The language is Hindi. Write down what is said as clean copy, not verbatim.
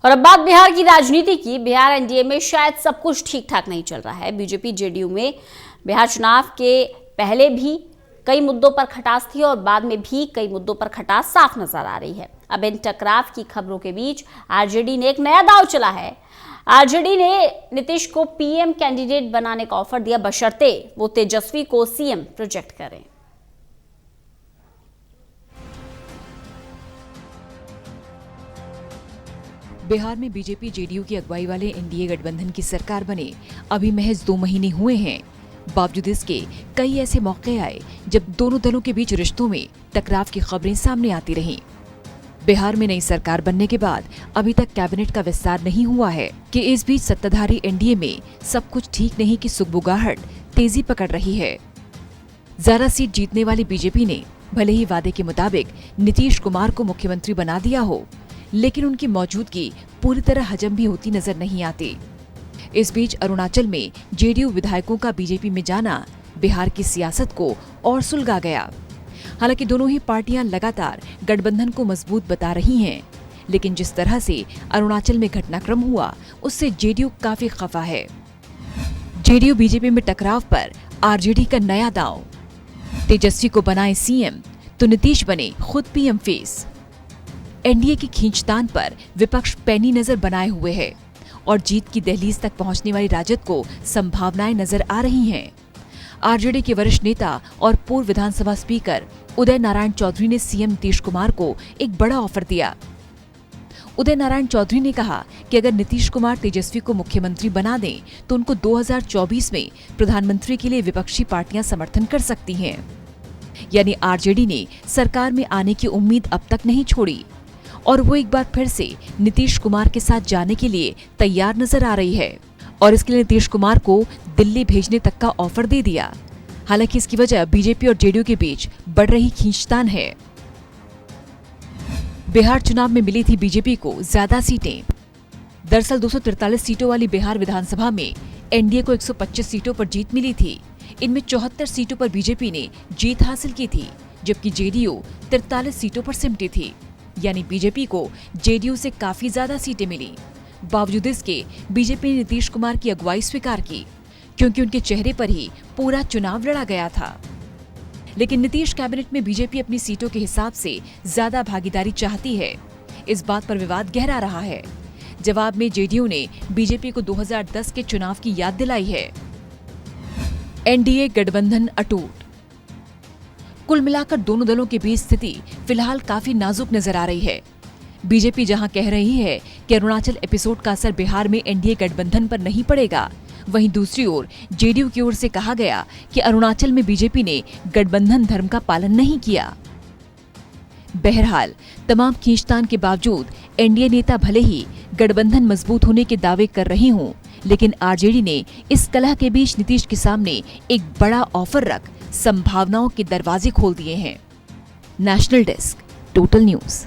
और अब बात बिहार की राजनीति की। बिहार एनडीए में शायद सब कुछ ठीक ठाक नहीं चल रहा है। बीजेपी जेडीयू में बिहार चुनाव के पहले भी कई मुद्दों पर खटास थी और बाद में भी कई मुद्दों पर खटास साफ नजर आ रही है। अब इन टकराव की खबरों के बीच आरजेडी ने एक नया दांव चला है। आरजेडी ने नीतीश को पीएम कैंडिडेट बनाने का ऑफर दिया, बशर्ते वो तेजस्वी को सीएम प्रोजेक्ट करें। बिहार में बीजेपी जेडीयू की अगुवाई वाले एनडीए गठबंधन की सरकार बने अभी महज 2 महीने हुए हैं। बावजूद इसके कई ऐसे मौके आए जब दोनों दलों के बीच रिश्तों में टकराव की खबरें सामने आती रहीं। बिहार में नई सरकार बनने के बाद अभी तक कैबिनेट का विस्तार नहीं हुआ है कि इस बीच सत्ताधारी एनडीए में सब कुछ ठीक नहीं की सुगबुगाहट तेजी पकड़ रही है। ज्यादा सीट जीतने वाली बीजेपी ने भले ही वादे के मुताबिक नीतीश कुमार को मुख्यमंत्री बना दिया हो, लेकिन उनकी मौजूदगी पूरी तरह हजम भी होती नजर नहीं आती। इस बीच अरुणाचल में जेडीयू विधायकों का बीजेपी में जाना बिहार की सियासत को और सुलगा गया। हालांकि दोनों ही पार्टियां लगातार गठबंधन को मजबूत बता रही हैं, लेकिन जिस तरह से अरुणाचल में घटनाक्रम हुआ उससे जेडीयू काफी खफा है। जेडीयू बीजेपी में टकराव पर आरजेडी का नया दांव। तेजस्वी को बनाए सीएम तो नीतीश बने खुद पीएम फेस। एनडीए की खींचतान पर विपक्ष पैनी नजर बनाए हुए है और जीत की दहलीज तक पहुंचने वाली राजद को संभावनाएं नजर आ रही हैं। आरजेडी के वरिष्ठ नेता और पूर्व विधानसभा स्पीकर उदय नारायण चौधरी ने सीएम नीतीश कुमार को एक बड़ा ऑफर दिया। उदय नारायण चौधरी ने कहा कि अगर नीतीश कुमार तेजस्वी को मुख्यमंत्री बना दें तो उनको 2024 में प्रधानमंत्री के लिए विपक्षी पार्टियां समर्थन कर सकती हैं। यानी आरजेडी ने सरकार में आने की उम्मीद अब तक नहीं छोड़ी और वो एक बार फिर से नीतीश कुमार के साथ जाने के लिए तैयार नजर आ रही है और इसके लिए नीतीश कुमार को दिल्ली भेजने तक का ऑफर दे दिया। हालांकि इसकी वजह बीजेपी और जेडीयू के बीच बढ़ रही खींचतान है। बिहार चुनाव में मिली थी बीजेपी को ज्यादा सीटें। दरअसल 243 सीटों वाली बिहार विधानसभा में एनडीए को 125 सीटों पर जीत मिली थी। इनमें 74 सीटों पर बीजेपी ने जीत हासिल की थी, जबकि जेडीयू 43 सीटों पर सिमटी थी। यानी बीजेपी को जेडीयू से काफी ज्यादा सीटें मिली। बावजूद इसके बीजेपी ने नीतीश कुमार की अगुवाई स्वीकार की, क्योंकि उनके चेहरे पर ही पूरा चुनाव लड़ा गया था। लेकिन नीतीश कैबिनेट में बीजेपी अपनी सीटों के हिसाब से ज्यादा भागीदारी चाहती है। इस बात पर विवाद गहरा रहा है। जवाब में जेडीयू ने बीजेपी को 2010 के चुनाव की याद दिलाई है। एनडीए गठबंधन अटूट। कुल मिलाकर दोनों दलों के बीच स्थिति फिलहाल काफी नाजुक नजर आ रही है। बीजेपी जहां कह रही है कि अरुणाचल एपिसोड का असर बिहार में एनडीए गठबंधन पर नहीं पड़ेगा, वहीं दूसरी ओर जेडीयू की ओर से कहा गया कि अरुणाचल में बीजेपी ने गठबंधन धर्म का पालन नहीं किया। बहरहाल तमाम खींचतान के बावजूद एनडीए नेता भले ही गठबंधन मजबूत होने के दावे कर रहे हों, लेकिन आरजेडी ने इस कलह के बीच नीतीश के सामने एक बड़ा ऑफर रख संभावनाओं के दरवाजे खोल दिए हैं। National desk, total news.